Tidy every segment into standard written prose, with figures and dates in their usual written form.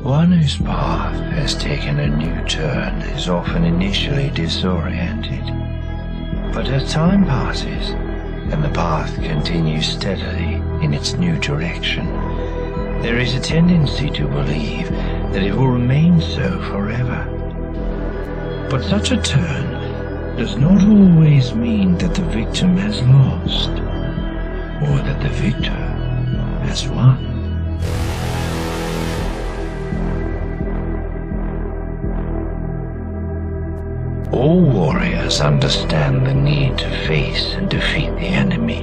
One whose path has taken a new turn is often initially disoriented. But as time passes, and the path continues steadily in its new direction, there is a tendency to believe that it will remain so forever. But such a turn does not always mean that the victim has lost, or that the victor has won. All warriors understand the need to face and defeat the enemy.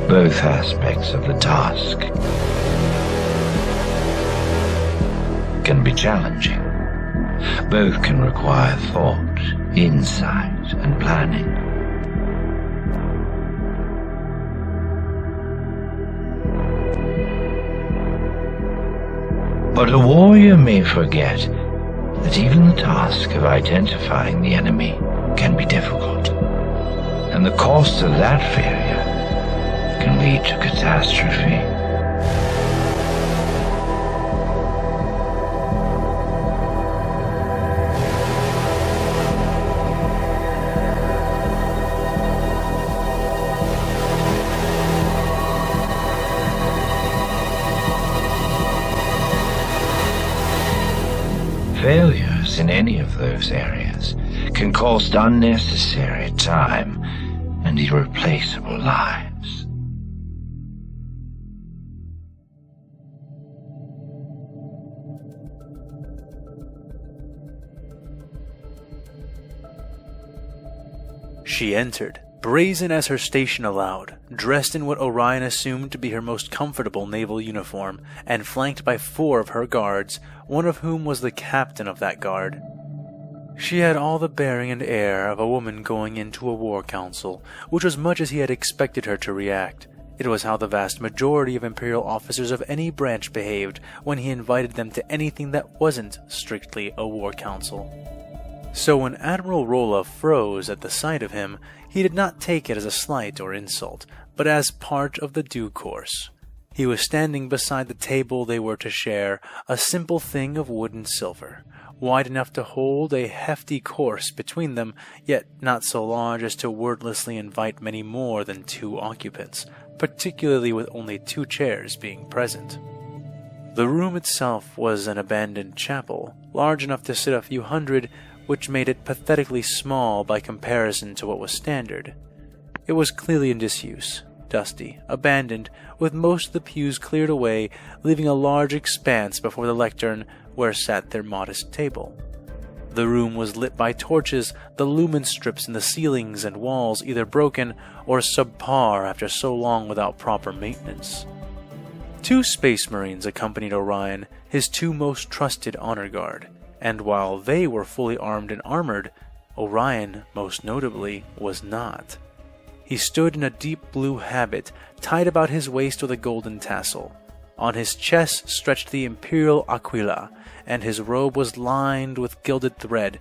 Both aspects of the task can be challenging. Both can require thought, insight, and planning. But a warrior may forget that even the task of identifying the enemy can be difficult, and the cost of that failure can lead to catastrophe. Failures in any of those areas can cost unnecessary time and irreplaceable lives. She entered, brazen as her station allowed, dressed in what Orion assumed to be her most comfortable naval uniform, and flanked by 4 of her guards, one of whom was the captain of that guard. She had all the bearing and air of a woman going into a war council, which was much as he had expected her to react. It was how the vast majority of Imperial officers of any branch behaved when he invited them to anything that wasn't strictly a war council. So when Admiral Rollah froze at the sight of him, he did not take it as a slight or insult, but as part of the due course. He was standing beside the table they were to share, a simple thing of wood and silver, wide enough to hold a hefty course between them, yet not so large as to wordlessly invite many more than 2 occupants, particularly with only 2 chairs being present. The room itself was an abandoned chapel, large enough to sit a few hundred, which made it pathetically small by comparison to what was standard. It was clearly in disuse, dusty, abandoned, with most of the pews cleared away, leaving a large expanse before the lectern where sat their modest table. The room was lit by torches, the lumen strips in the ceilings and walls either broken or subpar after so long without proper maintenance. 2 Space Marines accompanied Orion, his 2 most trusted honor guard, and while they were fully armed and armored, Orion, most notably, was not. He stood in a deep blue habit, tied about his waist with a golden tassel. On his chest stretched the Imperial aquila, and his robe was lined with gilded thread,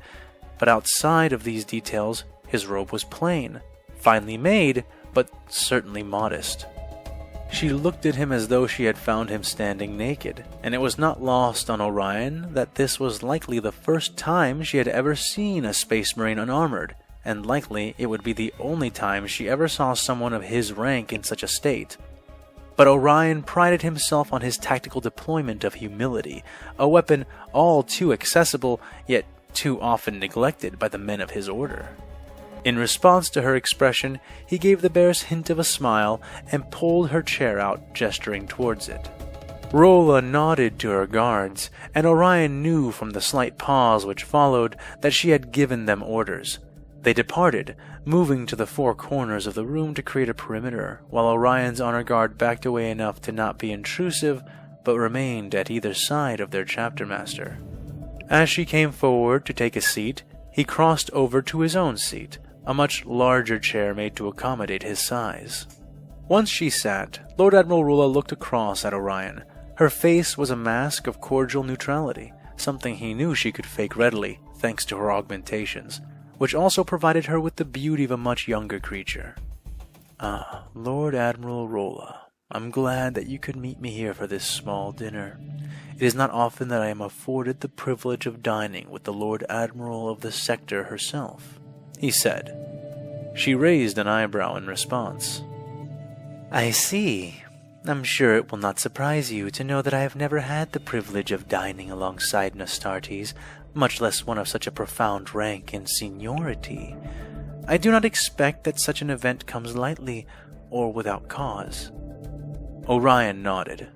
but outside of these details, his robe was plain, finely made, but certainly modest. She looked at him as though she had found him standing naked, and it was not lost on Orion that this was likely the first time she had ever seen a Space Marine unarmored, and likely it would be the only time she ever saw someone of his rank in such a state. But Orion prided himself on his tactical deployment of humility, a weapon all too accessible, yet too often neglected by the men of his order. In response to her expression, he gave the barest hint of a smile and pulled her chair out, gesturing towards it. Rollah nodded to her guards, and Orion knew from the slight pause which followed that she had given them orders. They departed, moving to the 4 corners of the room to create a perimeter, while Orion's honor guard backed away enough to not be intrusive, but remained at either side of their chapter master. As she came forward to take a seat, he crossed over to his own seat, a much larger chair made to accommodate his size. Once she sat, Lord Admiral Rollah looked across at Orion. Her face was a mask of cordial neutrality, something he knew she could fake readily, thanks to her augmentations, which also provided her with the beauty of a much younger creature. "Ah, Lord Admiral Rollah," I'm glad that you could meet me here for this small dinner. It is not often that I am afforded the privilege of dining with the Lord Admiral of the sector herself," he said. She raised an eyebrow in response. "I see. I'm sure it will not surprise you to know that I have never had the privilege of dining alongside an Astartes, much less one of such a profound rank and seniority. I do not expect that such an event comes lightly or without cause." Orion nodded.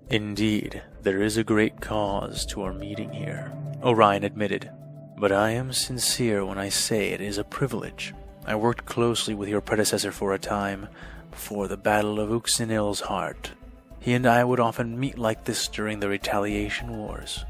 "Indeed, there is a great cause to our meeting here," Orion admitted. "But I am sincere when I say it is a privilege. I worked closely with your predecessor for a time, before the Battle of Uxinil's Heart. He and I would often meet like this during the Retaliation Wars."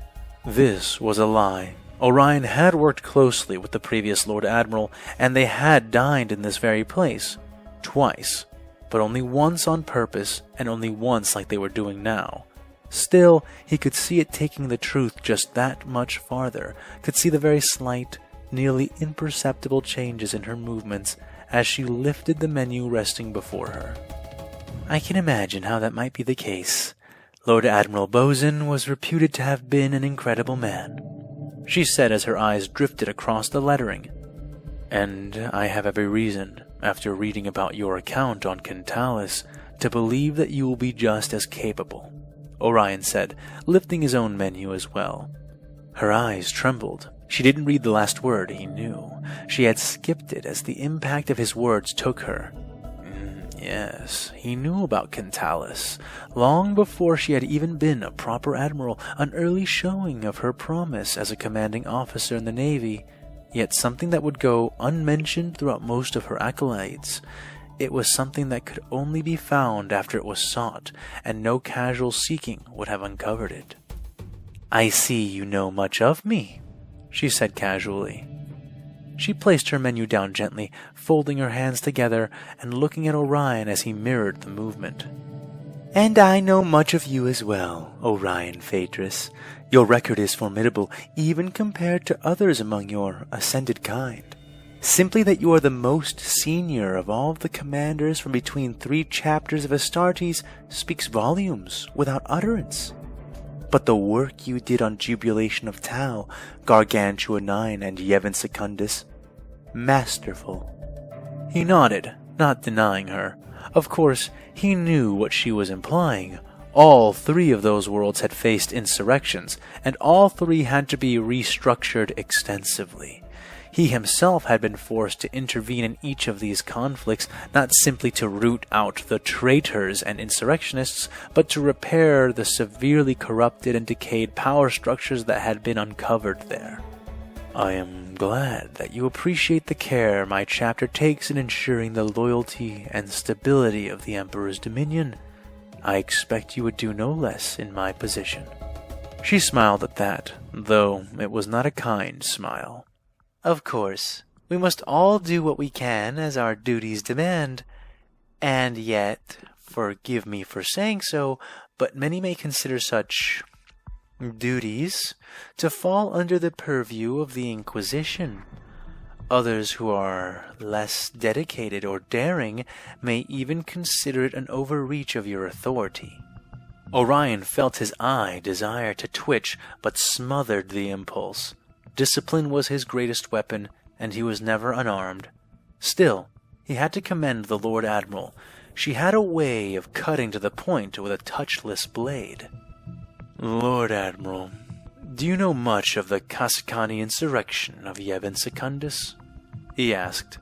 This was a lie. Orion had worked closely with the previous Lord Admiral, and they had dined in this very place. Twice. But only once on purpose, and only once like they were doing now. Still, he could see it taking the truth just that much farther, could see the very slight, nearly imperceptible changes in her movements as she lifted the menu resting before her. "I can imagine how that might be the case. Lord Admiral Bosun was reputed to have been an incredible man," she said as her eyes drifted across the lettering. "And I have every reason, after reading about your account on Kentalis, to believe that you will be just as capable," Orion said, lifting his own menu as well. Her eyes trembled. She didn't read the last word, he knew. She had skipped it as the impact of his words took her. Yes, he knew about Kentalis, long before she had even been a proper admiral, an early showing of her promise as a commanding officer in the Navy, yet something that would go unmentioned throughout most of her accolades. It was something that could only be found after it was sought, and no casual seeking would have uncovered it. "I see you know much of me," she said casually. She placed her menu down gently, folding her hands together and looking at Orion as he mirrored the movement. "And I know much of you as well, Orion Phaedrus. Your record is formidable, even compared to others among your ascended kind. Simply that you are the most senior of all the commanders from between 3 chapters of Astartes speaks volumes without utterance. But the work you did on Jubilation of Tau, Gargantua 9, and Yevon Secundus, masterful." He nodded, not denying her. Of course, he knew what she was implying. All 3 of those worlds had faced insurrections, and all 3 had to be restructured extensively. He himself had been forced to intervene in each of these conflicts, not simply to root out the traitors and insurrectionists, but to repair the severely corrupted and decayed power structures that had been uncovered there. "I am glad that you appreciate the care my chapter takes in ensuring the loyalty and stability of the Emperor's dominion. I expect you would do no less in my position." She smiled at that, though it was not a kind smile. "Of course, we must all do what we can as our duties demand. And yet, forgive me for saying so, but many may consider such duties to fall under the purview of the Inquisition. Others who are less dedicated or daring may even consider it an overreach of your authority." Orion felt his eye desire to twitch, but smothered the impulse. Discipline was his greatest weapon, and he was never unarmed. Still, he had to commend the Lord Admiral. She had a way of cutting to the point with a touchless blade. "Lord Admiral, do you know much of the Kasakani insurrection of Yevon Secundus?" he asked.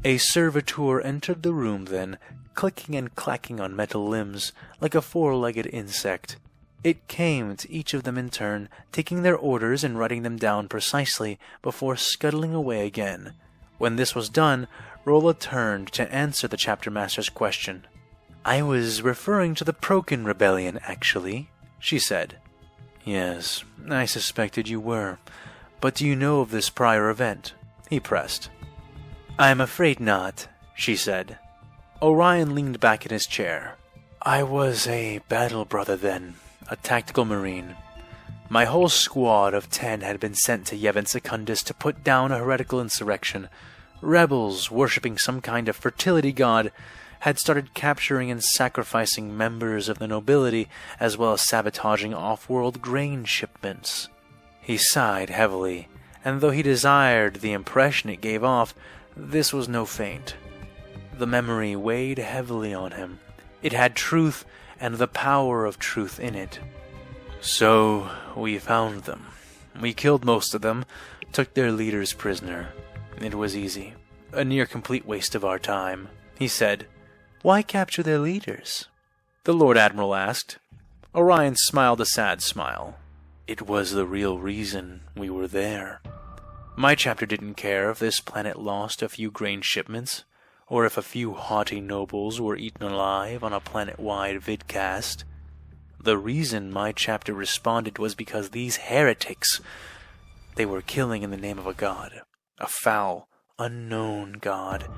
A servitor entered the room then, clicking and clacking on metal limbs, like a 4-legged insect. It came to each of them in turn, taking their orders and writing them down precisely before scuttling away again. When this was done, Rollah turned to answer the Chapter Master's question. "I was referring to the Prokin Rebellion, actually," she said. "Yes, I suspected you were. But do you know of this prior event?" he pressed. "I'm afraid not," she said. Orion leaned back in his chair. "I was a battle brother then. A tactical marine. My whole squad of 10 had been sent to Yevon Secundus to put down a heretical insurrection. Rebels worshipping some kind of fertility god had started capturing and sacrificing members of the nobility, as well as sabotaging off-world grain shipments. He sighed heavily, and though he desired the impression it gave off, this was no feint. The memory weighed heavily on him. It had truth and the power of truth in it. So we found them. We killed most of them, took their leaders prisoner. It was easy. A near complete waste of our time. He said, "Why capture their leaders?" The Lord Admiral asked. Orion smiled a sad smile. "It was the real reason we were there. My chapter didn't care if this planet lost a few grain shipments, or if a few haughty nobles were eaten alive on a planet-wide vidcast. The reason my chapter responded was because these heretics, they were killing in the name of a god, a foul, unknown god,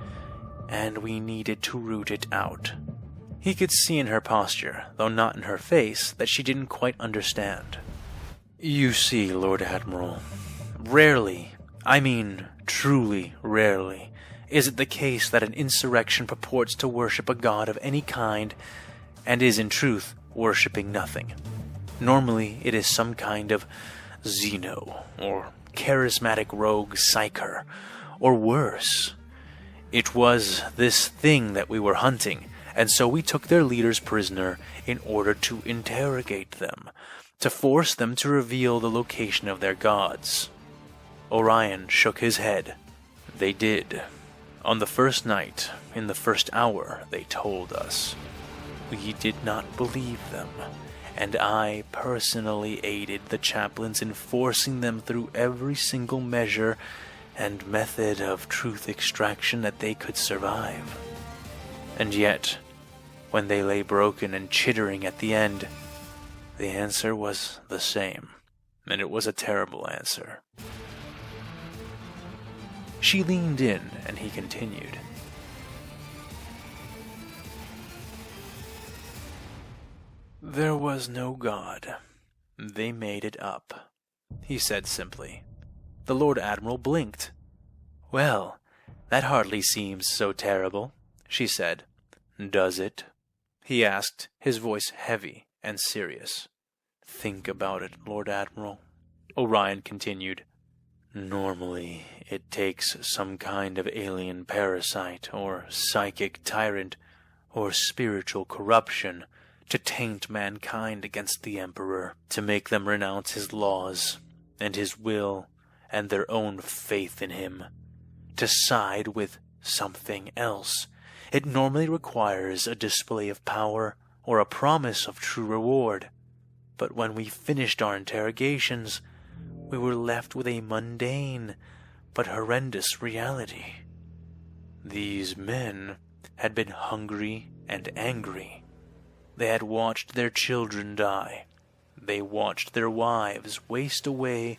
and we needed to root it out." He could see in her posture, though not in her face, that she didn't quite understand. "You see, Lord Admiral, rarely, I mean truly rarely, is it the case that an insurrection purports to worship a god of any kind, and is in truth worshipping nothing. Normally it is some kind of Xeno, or charismatic rogue psyker, or worse. It was this thing that we were hunting, and so we took their leaders prisoner in order to interrogate them, to force them to reveal the location of their gods." Orion shook his head. "They did. On the first night, in the first hour, they told us. We did not believe them, and I personally aided the chaplains in forcing them through every single measure and method of truth extraction that they could survive. And yet, when they lay broken and chittering at the end, the answer was the same, and it was a terrible answer." She leaned in, and he continued. "There was no god. They made it up," he said simply. The Lord Admiral blinked. "Well, that hardly seems so terrible," she said. "Does it?" he asked, his voice heavy and serious. "Think about it, Lord Admiral," Orion continued. "Normally, it takes some kind of alien parasite, or psychic tyrant, or spiritual corruption to taint mankind against the Emperor, to make them renounce his laws, and his will, and their own faith in him, to side with something else. It normally requires a display of power, or a promise of true reward. But when we finished our interrogations, we were left with a mundane but horrendous reality. These men had been hungry and angry. They had watched their children die. They watched their wives waste away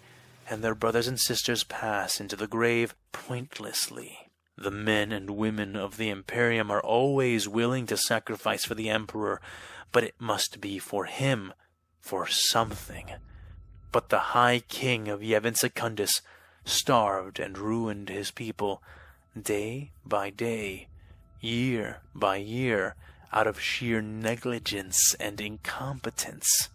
and their brothers and sisters pass into the grave pointlessly. The men and women of the Imperium are always willing to sacrifice for the Emperor, but it must be for him, for something. But the High King of Yevon Secundus starved and ruined his people, day by day, year by year, out of sheer negligence and incompetence.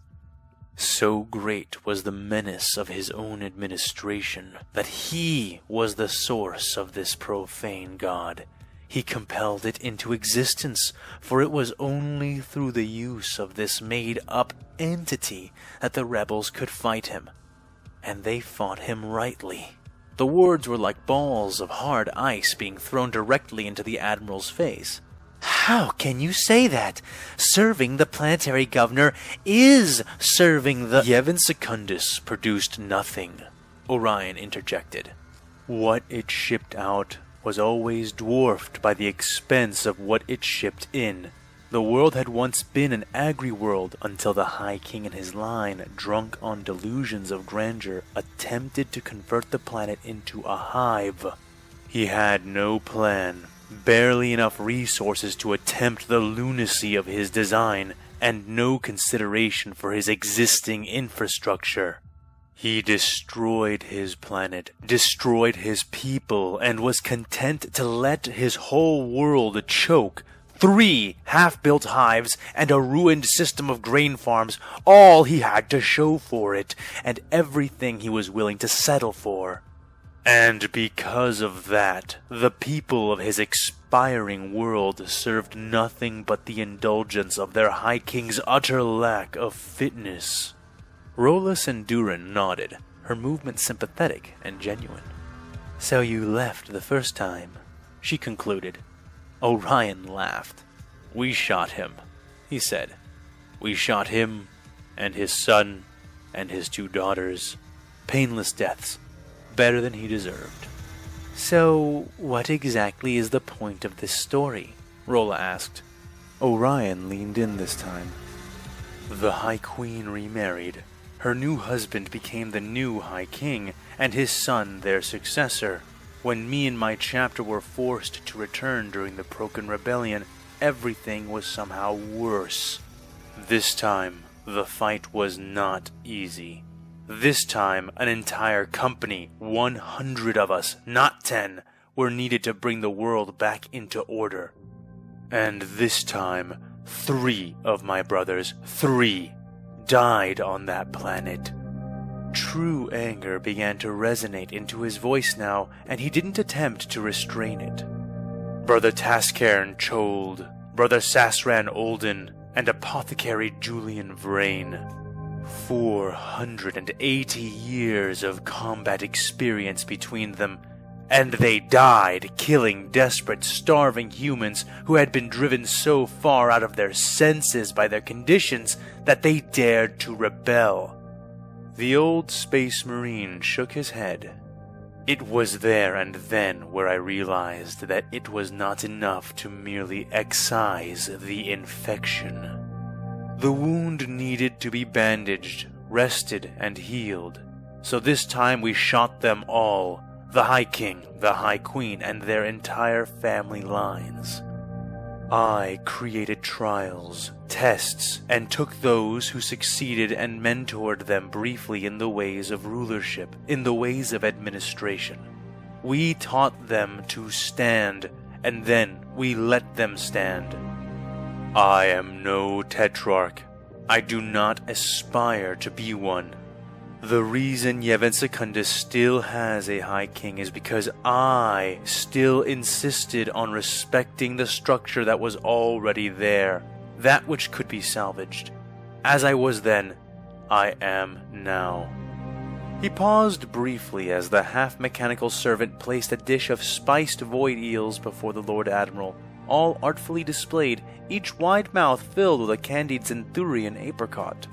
So great was the menace of his own administration that he was the source of this profane god. He compelled it into existence, for it was only through the use of this made-up entity that the rebels could fight him. And they fought him rightly. The words were like balls of hard ice being thrown directly into the Admiral's face. "How can you say that? Serving the planetary governor is serving the—" "Yevon Secundus produced nothing," Orion interjected. "What it shipped out was always dwarfed by the expense of what it shipped in. The world had once been an agri-world until the High King and his line, drunk on delusions of grandeur, attempted to convert the planet into a hive. He had no plan, barely enough resources to attempt the lunacy of his design, and no consideration for his existing infrastructure. He destroyed his planet, destroyed his people, and was content to let his whole world choke 3 half-built hives and a ruined system of grain farms, all he had to show for it, and everything he was willing to settle for. And because of that, the people of his expiring world served nothing but the indulgence of their High King's utter lack of fitness. Rollah Sindurin nodded, her movement sympathetic and genuine. "So you left the first time," she concluded. Orion laughed. "We shot him," he said. "We shot him, and his son, and his 2 daughters. Painless deaths. Better than he deserved." "So, what exactly is the point of this story?" Rollah asked. Orion leaned in this time. "The High Queen remarried. Her new husband became the new High King, and his son their successor. When me and my chapter were forced to return during the Procan Rebellion, everything was somehow worse. This time, the fight was not easy. This time, an entire company, 100 of us, not 10, were needed to bring the world back into order. And this time, 3 of my brothers, 3, died on that planet." True anger began to resonate into his voice now, and he didn't attempt to restrain it. "Brother Tascairn Chold, Brother Sasran Olden, and Apothecary Julian Vrain. 480 years of combat experience between them, and they died killing desperate, starving humans who had been driven so far out of their senses by their conditions that they dared to rebel." The old Space Marine shook his head. "It was there and then where I realized that it was not enough to merely excise the infection. The wound needed to be bandaged, rested, and healed. So this time we shot them all, the High King, the High Queen, and their entire family lines. I created trials, tests, and took those who succeeded and mentored them briefly in the ways of rulership, in the ways of administration. We taught them to stand, and then we let them stand. I am no tetrarch. I do not aspire to be one. The reason Yevon Secundus still has a High King is because I still insisted on respecting the structure that was already there, that which could be salvaged. As I was then, I am now." He paused briefly as the half-mechanical servant placed a dish of spiced void eels before the Lord Admiral, all artfully displayed, each wide mouth filled with a candied Centurion apricot.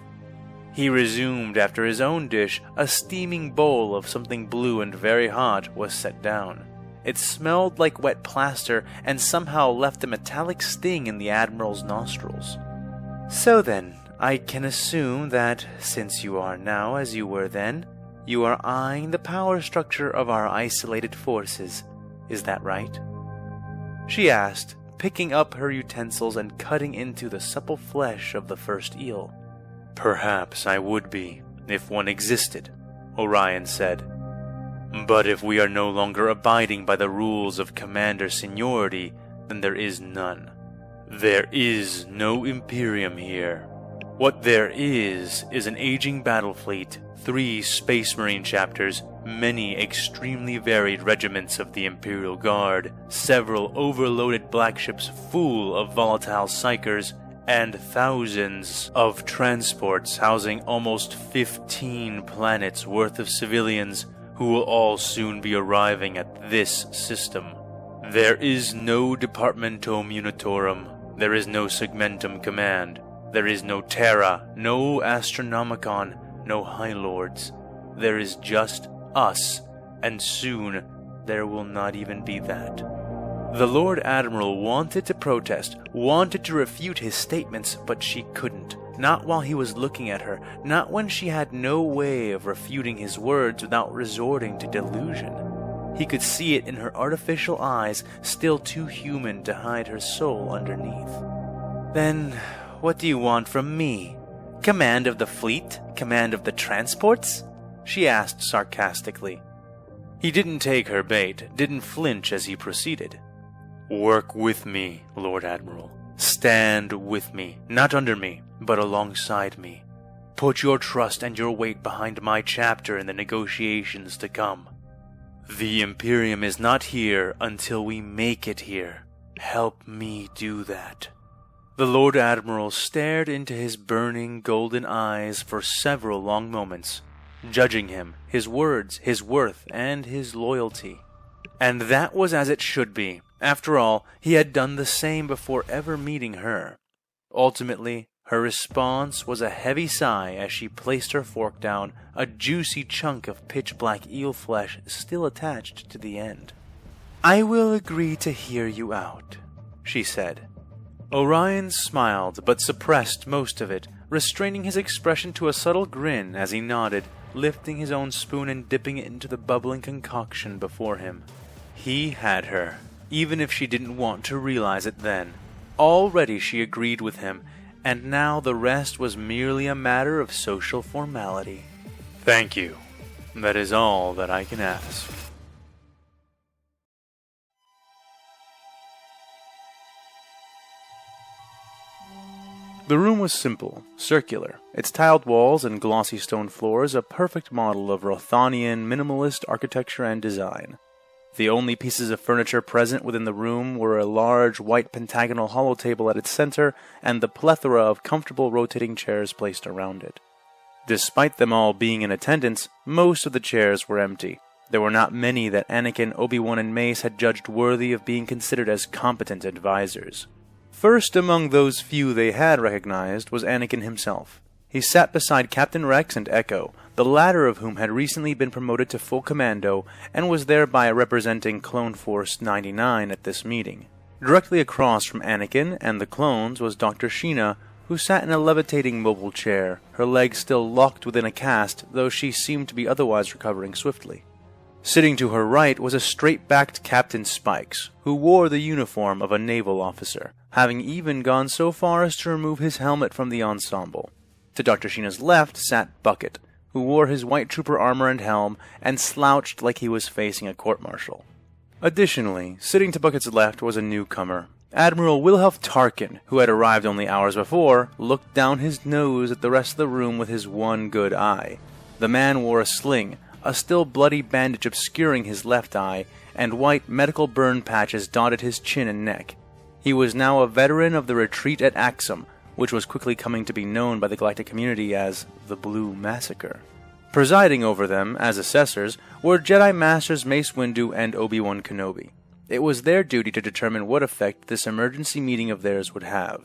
He resumed after his own dish. A steaming bowl of something blue and very hot was set down. It smelled like wet plaster and somehow left a metallic sting in the Admiral's nostrils. "So then, I can assume that, since you are now as you were then, you are eyeing the power structure of our isolated forces. Is that right?" she asked, picking up her utensils and cutting into the supple flesh of the first eel. "Perhaps I would be, if one existed," Orion said. "But if we are no longer abiding by the rules of commander seniority, then there is none. There is no Imperium here. What there is an aging battle fleet, 3 Space Marine chapters, many extremely varied regiments of the Imperial Guard, several overloaded black ships full of volatile psychers, and thousands of transports housing almost 15 planets worth of civilians who will all soon be arriving at this system. There is no Departmentum Unitorum, there is no Segmentum Command, there is no Terra, no Astronomicon, no High Lords. There is just us, and soon there will not even be that." The Lord Admiral wanted to protest, wanted to refute his statements, but she couldn't. Not while he was looking at her, not when she had no way of refuting his words without resorting to delusion. He could see it in her artificial eyes, still too human to hide her soul underneath. "Then, what do you want from me? Command of the fleet? Command of the transports?" she asked sarcastically. He didn't take her bait, didn't flinch as he proceeded. Work with me, Lord Admiral. Stand with me, not under me, but alongside me. Put your trust and your weight behind my chapter in the negotiations to come. The Imperium is not here until we make it here. Help me do that." The Lord Admiral stared into his burning golden eyes for several long moments, judging him, his words, his worth, and his loyalty. And that was as it should be. After all, he had done the same before ever meeting her. Ultimately, her response was a heavy sigh as she placed her fork down, a juicy chunk of pitch-black eel flesh still attached to the end. "I will agree to hear you out," she said. Orion smiled, but suppressed most of it, restraining his expression to a subtle grin as he nodded, lifting his own spoon and dipping it into the bubbling concoction before him. He had her, even if she didn't want to realize it then. Already she agreed with him, and now the rest was merely a matter of social formality. "Thank you. That is all that I can ask." The room was simple, circular, its tiled walls and glossy stone floors a perfect model of Rothanian minimalist architecture and design. The only pieces of furniture present within the room were a large white pentagonal hollow table at its center and the plethora of comfortable rotating chairs placed around it. Despite them all being in attendance, most of the chairs were empty. There were not many that Anakin, Obi-Wan, and Mace had judged worthy of being considered as competent advisors. First among those few they had recognized was Anakin himself. He sat beside Captain Rex and Echo, the latter of whom had recently been promoted to full Commando and was thereby representing Clone Force 99 at this meeting. Directly across from Anakin and the clones was Doctor Shina, who sat in a levitating mobile chair, her legs still locked within a cast, though she seemed to be otherwise recovering swiftly. Sitting to her right was a straight-backed Captain Spikes, who wore the uniform of a naval officer, having even gone so far as to remove his helmet from the ensemble. To Dr. Sheena's left sat Bucket, who wore his white trooper armor and helm and slouched like he was facing a court-martial. Additionally, sitting to Bucket's left was a newcomer. Admiral Wilhelm Tarkin, who had arrived only hours before, looked down his nose at the rest of the room with his one good eye. The man wore a sling, a still bloody bandage obscuring his left eye, and white medical burn patches dotted his chin and neck. He was now a veteran of the retreat at Axum, which was quickly coming to be known by the Galactic community as the Blue Massacre. Presiding over them, as assessors, were Jedi Masters Mace Windu and Obi-Wan Kenobi. It was their duty to determine what effect this emergency meeting of theirs would have.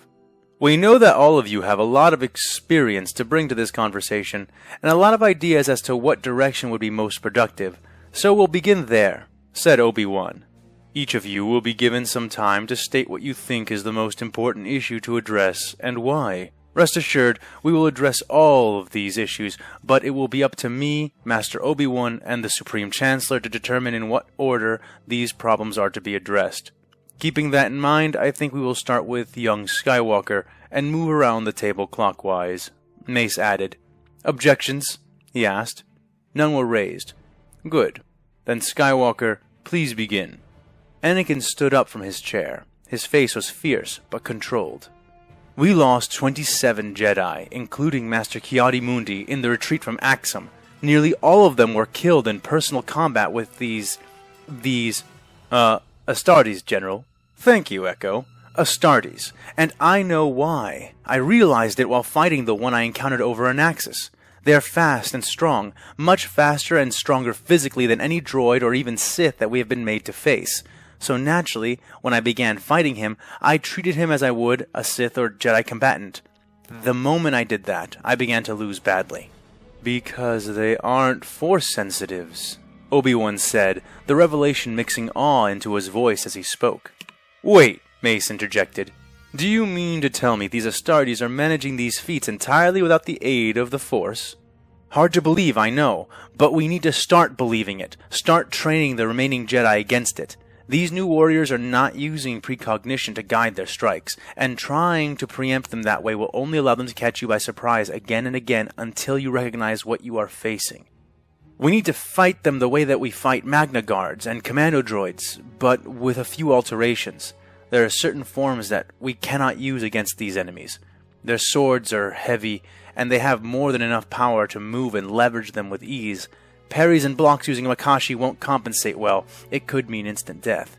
"We know that all of you have a lot of experience to bring to this conversation, and a lot of ideas as to what direction would be most productive, so we'll begin there," said Obi-Wan. "Each of you will be given some time to state what you think is the most important issue to address, and why. Rest assured, we will address all of these issues, but it will be up to me, Master Obi-Wan, and the Supreme Chancellor to determine in what order these problems are to be addressed. Keeping that in mind, I think we will start with young Skywalker and move around the table clockwise," Mace added. "Objections?" he asked. None were raised. "Good. Then Skywalker, please begin." Anakin stood up from his chair. His face was fierce, but controlled. "We lost 27 Jedi, including Master Ki-Adi-Mundi, in the retreat from Axum. Nearly all of them were killed in personal combat with these, Astartes, General." "Thank you, Echo. Astartes. And I know why. I realized it while fighting the one I encountered over Anaxis. They're fast and strong, much faster and stronger physically than any droid or even Sith that we have been made to face. So naturally, when I began fighting him, I treated him as I would a Sith or Jedi combatant. The moment I did that, I began to lose badly." "Because they aren't Force sensitives," Obi-Wan said, the revelation mixing awe into his voice as he spoke. "Wait," Mace interjected. "Do you mean to tell me these Astartes are managing these feats entirely without the aid of the Force?" "Hard to believe, I know, but we need to start believing it, start training the remaining Jedi against it. These new warriors are not using precognition to guide their strikes, and trying to preempt them that way will only allow them to catch you by surprise again and again until you recognize what you are facing." We need to fight them the way that we fight Magna Guards and Commando droids, but with a few alterations. There are certain forms that we cannot use against these enemies. Their swords are heavy, and they have more than enough power to move and leverage them with ease. Parries and blocks using Makashi won't compensate well. It could mean instant death.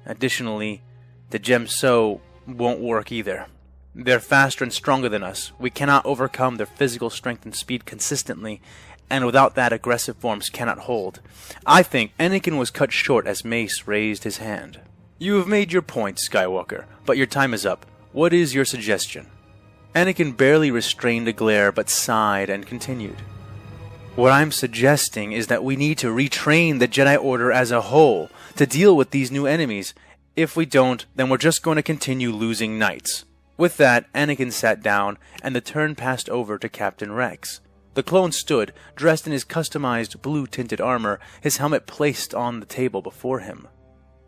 Additionally, the Gemso won't work either. They're faster and stronger than us. We cannot overcome their physical strength and speed consistently, and without that, aggressive forms cannot hold. I think Anakin was cut short as Mace raised his hand. You have made your point, Skywalker, but your time is up. What is your suggestion? Anakin barely restrained a glare, but sighed and continued. What I'm suggesting is that we need to retrain the Jedi Order as a whole to deal with these new enemies. If we don't, then we're just going to continue losing knights. With that, Anakin sat down, and the turn passed over to Captain Rex. The clone stood, dressed in his customized blue-tinted armor, his helmet placed on the table before him.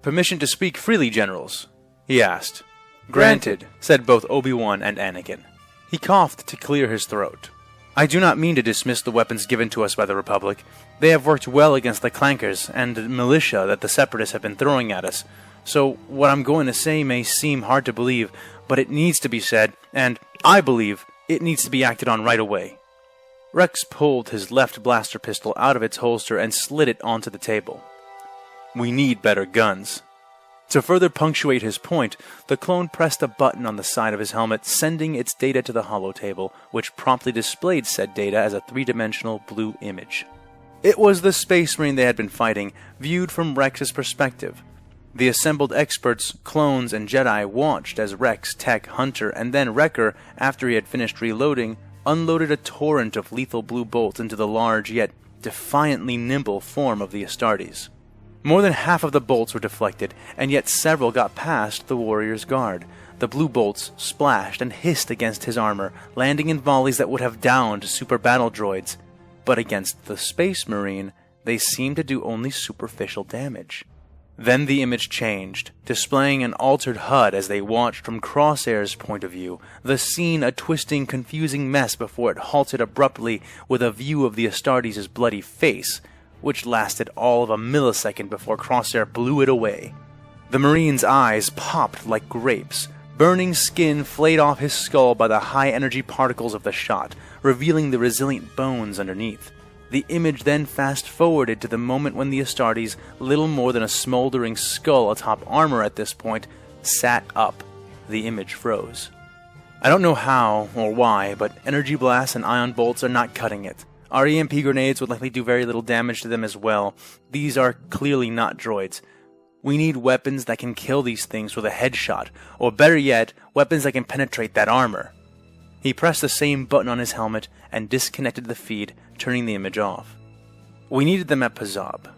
"Permission to speak freely, generals?" he asked. "Granted," said both Obi-Wan and Anakin. He coughed to clear his throat. "I do not mean to dismiss the weapons given to us by the Republic. They have worked well against the clankers and the militia that the Separatists have been throwing at us. So what I'm going to say may seem hard to believe, but it needs to be said, and I believe it needs to be acted on right away." Rex pulled his left blaster pistol out of its holster and slid it onto the table. "We need better guns." To further punctuate his point, the clone pressed a button on the side of his helmet, sending its data to the holotable, which promptly displayed said data as a three-dimensional blue image. It was the Space Marine they had been fighting, viewed from Rex's perspective. The assembled experts, clones, and Jedi watched as Rex, Tech, Hunter, and then Wrecker, after he had finished reloading, unloaded a torrent of lethal blue bolts into the large yet defiantly nimble form of the Astartes. More than half of the bolts were deflected, and yet several got past the warrior's guard. The blue bolts splashed and hissed against his armor, landing in volleys that would have downed super battle droids. But against the Space Marine, they seemed to do only superficial damage. Then the image changed, displaying an altered HUD as they watched from Crosshair's point of view, the scene a twisting, confusing mess before it halted abruptly with a view of the Astartes' bloody face, which lasted all of a millisecond before Crosshair blew it away. The Marine's eyes popped like grapes. Burning skin flayed off his skull by the high-energy particles of the shot, revealing the resilient bones underneath. The image then fast-forwarded to the moment when the Astartes, little more than a smoldering skull atop armor at this point, sat up. The image froze. I don't know how or why, but energy blasts and ion bolts are not cutting it. Our EMP grenades would likely do very little damage to them as well. These are clearly not droids. We need weapons that can kill these things with a headshot, or better yet, weapons that can penetrate that armor. He pressed the same button on his helmet and disconnected the feed, turning the image off. We needed them at Pazab.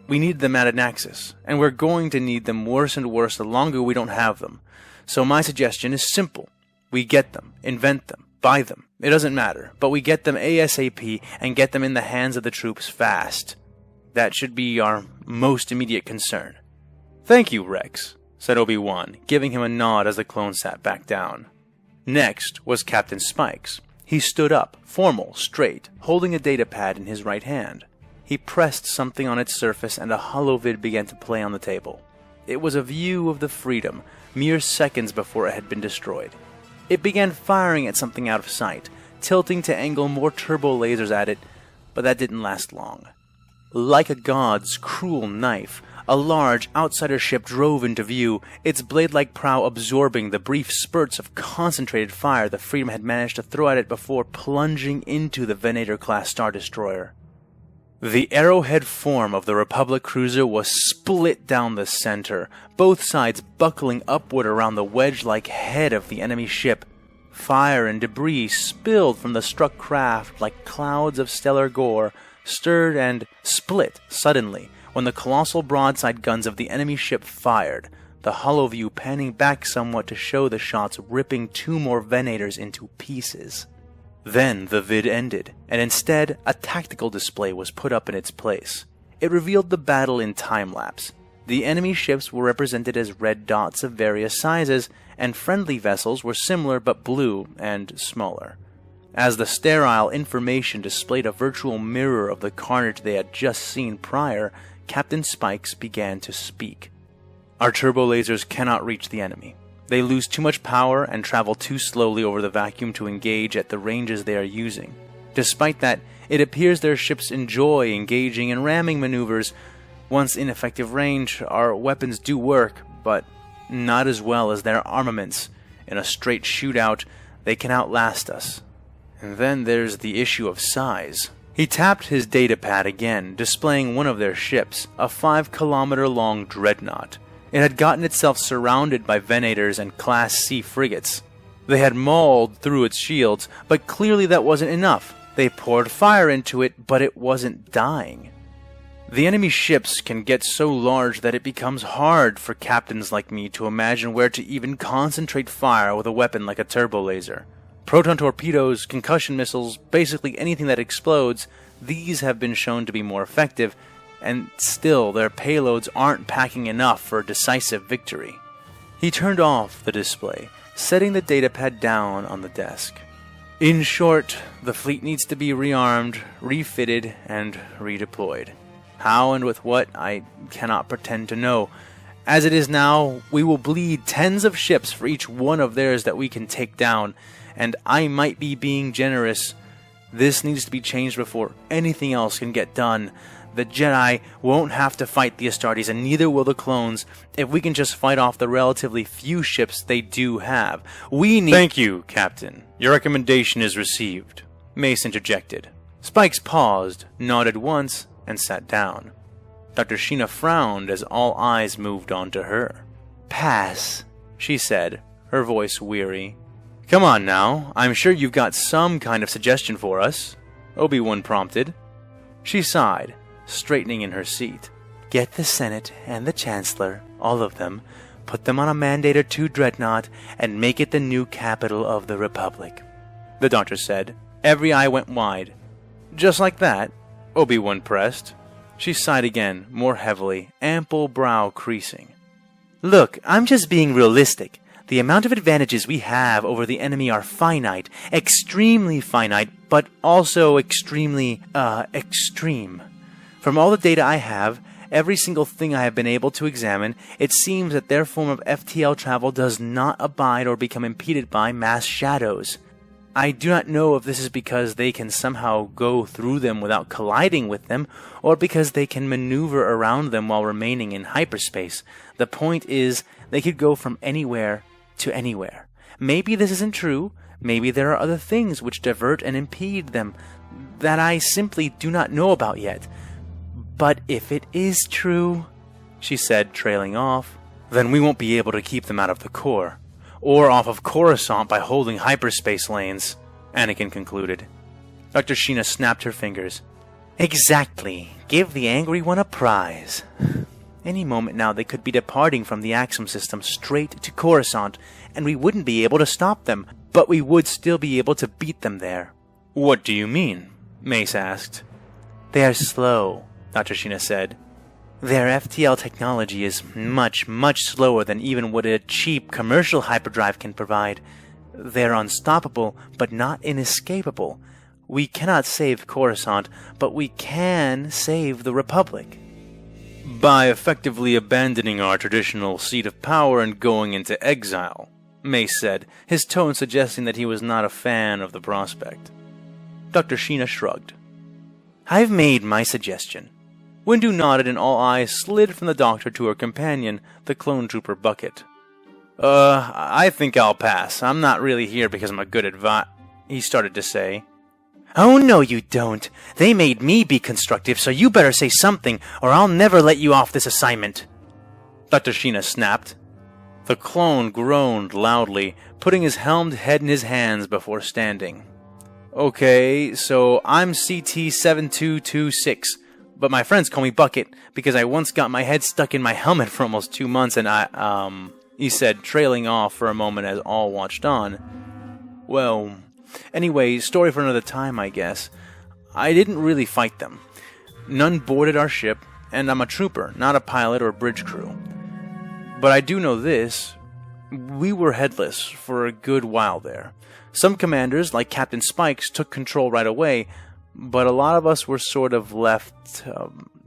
We needed them at Anaxis, and we're going to need them worse and worse the longer we don't have them. So my suggestion is simple. We get them, invent them, buy them. It doesn't matter, but we get them ASAP and get them in the hands of the troops fast. That should be our most immediate concern. "Thank you, Rex," said Obi-Wan, giving him a nod as the clone sat back down. Next was Captain Spikes. He stood up, formal, straight, holding a datapad in his right hand. He pressed something on its surface and a holovid began to play on the table. It was a view of the Freedom, mere seconds before it had been destroyed. It began firing at something out of sight, tilting to angle more turbo lasers at it, but that didn't last long. Like a god's cruel knife, a large outsider ship drove into view, its blade-like prow absorbing the brief spurts of concentrated fire the Freedom had managed to throw at it before plunging into the Venator-class Star Destroyer. The arrowhead form of the Republic cruiser was split down the center, both sides buckling upward around the wedge-like head of the enemy ship. Fire and debris spilled from the struck craft like clouds of stellar gore, stirred and split suddenly when the colossal broadside guns of the enemy ship fired, the holoview panning back somewhat to show the shots ripping two more Venators into pieces. Then the vid ended, and instead a tactical display was put up in its place. It revealed the battle in time-lapse. The enemy ships were represented as red dots of various sizes, and friendly vessels were similar but blue and smaller. As the sterile information displayed a virtual mirror of the carnage they had just seen prior, Captain Spikes began to speak. Our turbo lasers cannot reach the enemy. They lose too much power and travel too slowly over the vacuum to engage at the ranges they are using. Despite that, it appears their ships enjoy engaging in ramming maneuvers. Once in effective range, our weapons do work, but not as well as their armaments. In a straight shootout, they can outlast us. And then there's the issue of size. He tapped his datapad again, displaying one of their ships, a 5-kilometer-long dreadnought. It had gotten itself surrounded by Venators and Class C frigates. They had mauled through its shields, but clearly that wasn't enough. They poured fire into it, but it wasn't dying. The enemy ships can get so large that it becomes hard for captains like me to imagine where to even concentrate fire with a weapon like a turbo laser. Proton torpedoes, concussion missiles, basically anything that explodes, these have been shown to be more effective, and still their payloads aren't packing enough for a decisive victory. He turned off the display, setting the datapad down on the desk. In short, the fleet needs to be rearmed, refitted, and redeployed. How and with what, I cannot pretend to know. As it is now, we will bleed tens of ships for each one of theirs that we can take down, and I might be being generous. This needs to be changed before anything else can get done. The Jedi won't have to fight the Astartes, and neither will the clones, if we can just fight off the relatively few ships they do have. We need— Thank you, Captain. Your recommendation is received, Mace interjected. Spikes paused, nodded once, and sat down. Dr. Shina frowned as all eyes moved on to her. "Pass," she said, her voice weary. Come on now, I'm sure you've got some kind of suggestion for us, Obi-Wan prompted. She sighed, straightening in her seat. "Get the Senate and the Chancellor, all of them, put them on a Mandator II dreadnought, and make it the new capital of the Republic," the doctor said. Every eye went wide. "Just like that?" Obi-Wan pressed. She sighed again, more heavily, ample brow creasing. "Look, I'm just being realistic. The amount of advantages we have over the enemy are finite, extremely finite, but also extremely, extreme. From all the data I have, every single thing I have been able to examine, it seems that their form of FTL travel does not abide or become impeded by mass shadows. I do not know if this is because they can somehow go through them without colliding with them, or because they can maneuver around them while remaining in hyperspace. The point is, they could go from anywhere to anywhere. Maybe this isn't true. Maybe there are other things which divert and impede them that I simply do not know about yet. But if it is true," she said, trailing off, "then we won't be able to keep them out of the core. Or off of Coruscant by holding hyperspace lanes," Anakin concluded. Dr. Shina snapped her fingers. "Exactly. Give the angry one a prize. Any moment now they could be departing from the Axum system straight to Coruscant, and we wouldn't be able to stop them, but we would still be able to beat them there." "What do you mean?" Mace asked. "They are slow," Dr. Shina said. "Their FTL technology is much, much slower than even what a cheap commercial hyperdrive can provide. They're unstoppable, but not inescapable. We cannot save Coruscant, but we can save the Republic." "By effectively abandoning our traditional seat of power and going into exile," Mace said, his tone suggesting that he was not a fan of the prospect. Dr. Shina shrugged. "I've made my suggestion." Windu nodded and all eyes slid from the doctor to her companion, the clone trooper Bucket. I think I'll pass. I'm not really here because I'm a good he started to say. "Oh, no, you don't. They made me be constructive, so you better say something, or I'll never let you off this assignment," Dr. Shina snapped. The clone groaned loudly, putting his helmed head in his hands before standing. "Okay, so I'm CT-7226, but my friends call me Bucket because I once got my head stuck in my helmet for almost 2 months and he said, trailing off for a moment as all watched on. "Well, anyway, story for another time, I guess. I didn't really fight them. None boarded our ship, and I'm a trooper, not a pilot or bridge crew. But I do know this. We were headless for a good while there. Some commanders, like Captain Spikes, took control right away, but a lot of us were sort of left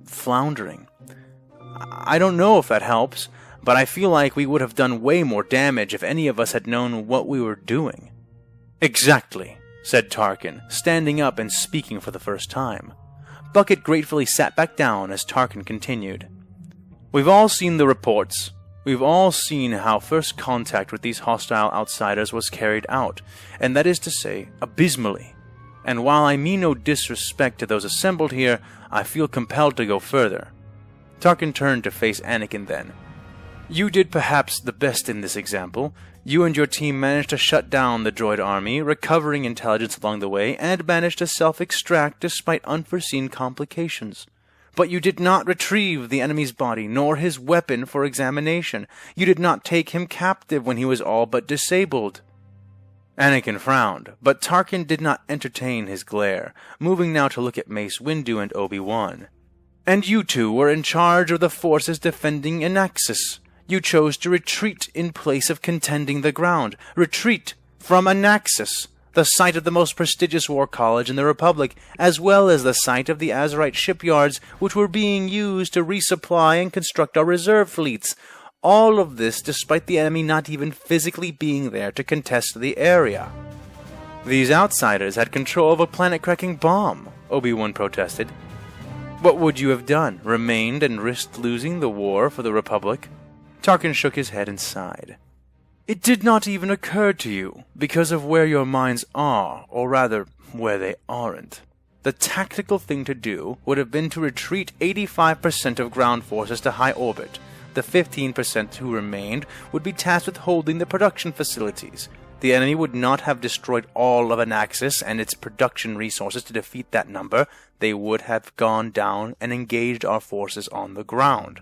floundering. I don't know if that helps, but I feel like we would have done way more damage if any of us had known what we were doing. Exactly, said Tarkin, standing up and speaking for the first time. Bucket gratefully sat back down as Tarkin continued. We've all seen the reports. We've all seen how first contact with these hostile outsiders was carried out, and that is to say, abysmally. And while I mean no disrespect to those assembled here, I feel compelled to go further. Tarkin turned to face Anakin then. You did perhaps the best in this example. You and your team managed to shut down the droid army, recovering intelligence along the way, and managed to self-extract despite unforeseen complications. But you did not retrieve the enemy's body, nor his weapon for examination. You did not take him captive when he was all but disabled. Anakin frowned, but Tarkin did not entertain his glare, moving now to look at Mace Windu and Obi-Wan. And you two were in charge of the forces defending Anaxis. You chose to retreat in place of contending the ground. Retreat from Anaxis, the site of the most prestigious war college in the Republic, as well as the site of the Azerite shipyards, which were being used to resupply and construct our reserve fleets. All of this despite the enemy not even physically being there to contest the area. These outsiders had control of a planet-cracking bomb, Obi-Wan protested. What would you have done? Remained and risked losing the war for the Republic? Tarkin shook his head and sighed. It did not even occur to you, because of where your minds are, or rather, where they aren't. The tactical thing to do would have been to retreat 85% of ground forces to high orbit. The 15% who remained would be tasked with holding the production facilities. The enemy would not have destroyed all of Anaxis and its production resources to defeat that number. They would have gone down and engaged our forces on the ground.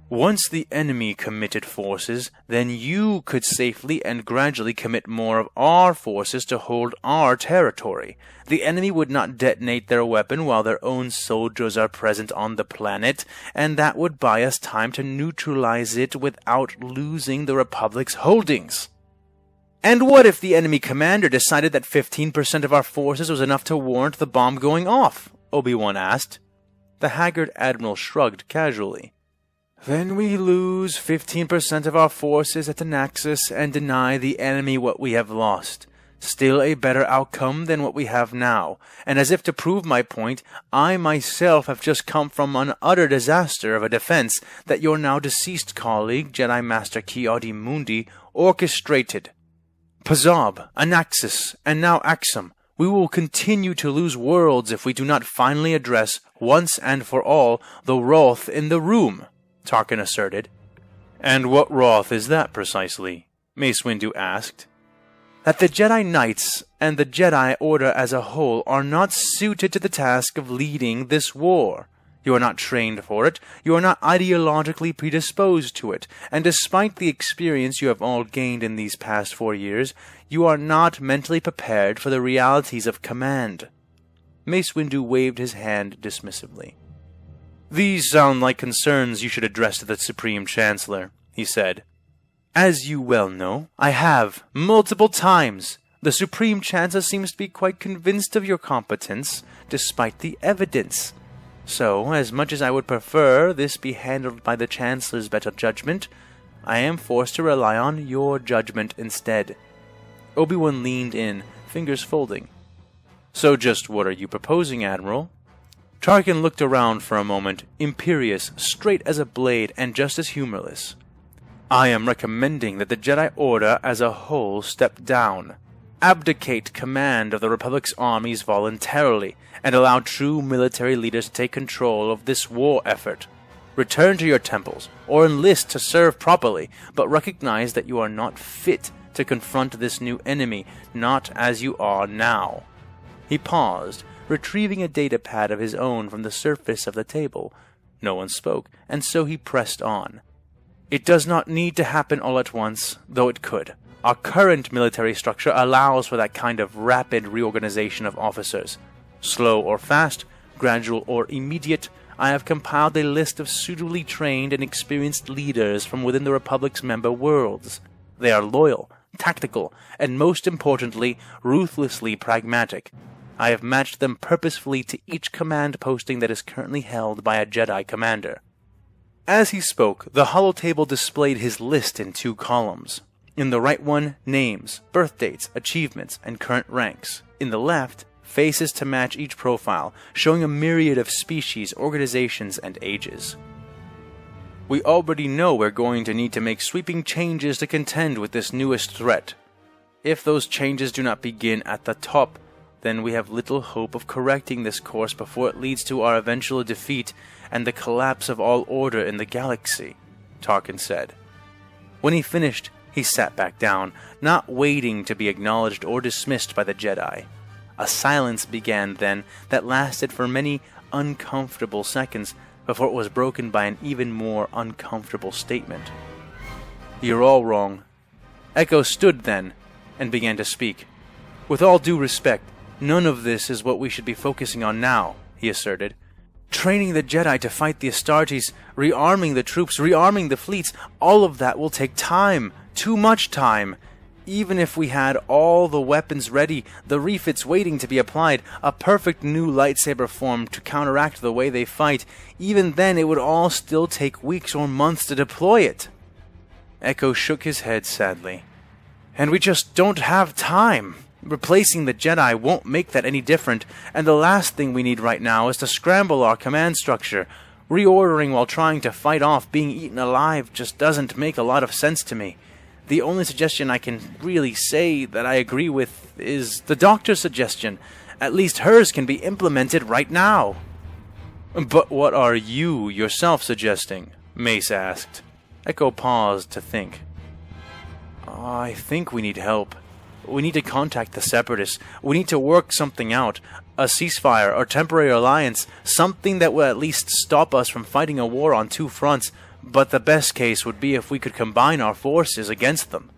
Once the enemy committed forces, then you could safely and gradually commit more of our forces to hold our territory. The enemy would not detonate their weapon while their own soldiers are present on the planet, and that would buy us time to neutralize it without losing the Republic's holdings. And what if the enemy commander decided that 15% of our forces was enough to warrant the bomb going off? Obi-Wan asked. The haggard admiral shrugged casually. Then we lose 15% of our forces at Anaxis and deny the enemy what we have lost. Still a better outcome than what we have now. And as if to prove my point, I myself have just come from an utter disaster of a defense that your now deceased colleague, Jedi Master Ki-Adi-Mundi, orchestrated. Pazab, Anaxis, and now Axum. We will continue to lose worlds if we do not finally address, once and for all, the wrath in the room, Tarkin asserted. And what wrath is that precisely? Mace Windu asked. That the Jedi Knights and the Jedi Order as a whole are not suited to the task of leading this war. You are not trained for it, you are not ideologically predisposed to it, and despite the experience you have all gained in these past 4 years, you are not mentally prepared for the realities of command. Mace Windu waved his hand dismissively. These sound like concerns you should address to the Supreme Chancellor, he said. As you well know, I have, multiple times. The Supreme Chancellor seems to be quite convinced of your competence, despite the evidence. So, as much as I would prefer this be handled by the Chancellor's better judgment, I am forced to rely on your judgment instead. Obi-Wan leaned in, fingers folding. So just what are you proposing, Admiral? Tarkin looked around for a moment, imperious, straight as a blade, and just as humorless. I am recommending that the Jedi Order as a whole step down, abdicate command of the Republic's armies voluntarily, and allow true military leaders to take control of this war effort. Return to your temples, or enlist to serve properly, but recognize that you are not fit to confront this new enemy, not as you are now. He paused, retrieving a datapad of his own from the surface of the table. No one spoke, and so he pressed on. It does not need to happen all at once, though it could. Our current military structure allows for that kind of rapid reorganization of officers. Slow or fast, gradual or immediate, I have compiled a list of suitably trained and experienced leaders from within the Republic's member worlds. They are loyal, tactical, and most importantly, ruthlessly pragmatic. I have matched them purposefully to each command posting that is currently held by a Jedi commander." As he spoke, the holotable displayed his list in 2 columns. In the right one, names, birth dates, achievements, and current ranks. In the left, faces to match each profile, showing a myriad of species, organizations, and ages. "We already know we're going to need to make sweeping changes to contend with this newest threat. If those changes do not begin at the top, then we have little hope of correcting this course before it leads to our eventual defeat and the collapse of all order in the galaxy," Tarkin said. When he finished, he sat back down, not waiting to be acknowledged or dismissed by the Jedi. A silence began then that lasted for many uncomfortable seconds before it was broken by an even more uncomfortable statement. "You're all wrong." Echo stood then and began to speak. "With all due respect, none of this is what we should be focusing on now," he asserted. "Training the Jedi to fight the Astartes, rearming the troops, rearming the fleets, all of that will take time, too much time. Even if we had all the weapons ready, the refits waiting to be applied, a perfect new lightsaber form to counteract the way they fight, even then it would all still take weeks or months to deploy it." Echo shook his head sadly. "And we just don't have time. Replacing the Jedi won't make that any different, and the last thing we need right now is to scramble our command structure. Reordering while trying to fight off being eaten alive just doesn't make a lot of sense to me. The only suggestion I can really say that I agree with is the Doctor's suggestion. At least hers can be implemented right now." "But what are you yourself suggesting?" Mace asked. Echo paused to think. "I think we need help. We need to contact the Separatists. We need to work something out. A ceasefire or temporary alliance. Something that will at least stop us from fighting a war on 2 fronts. But the best case would be if we could combine our forces against them."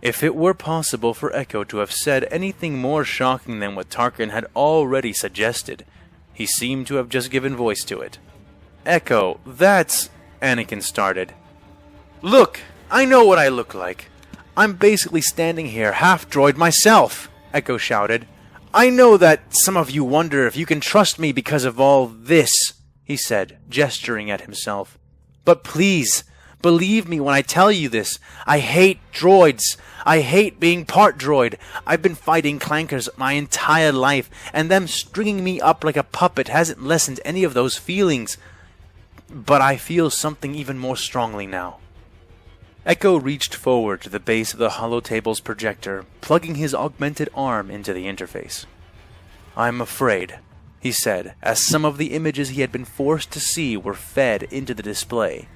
If it were possible for Echo to have said anything more shocking than what Tarkin had already suggested, he seemed to have just given voice to it. "Echo, that's..." Anakin started. "Look, I know what I look like. I'm basically standing here half-droid myself," Echo shouted. "I know that some of you wonder if you can trust me because of all this," he said, gesturing at himself. "But please, believe me when I tell you this. I hate droids. I hate being part droid. I've been fighting clankers my entire life, and them stringing me up like a puppet hasn't lessened any of those feelings. But I feel something even more strongly now." Echo reached forward to the base of the holotable's projector, plugging his augmented arm into the interface. "I'm afraid," he said, as some of the images he had been forced to see were fed into the display.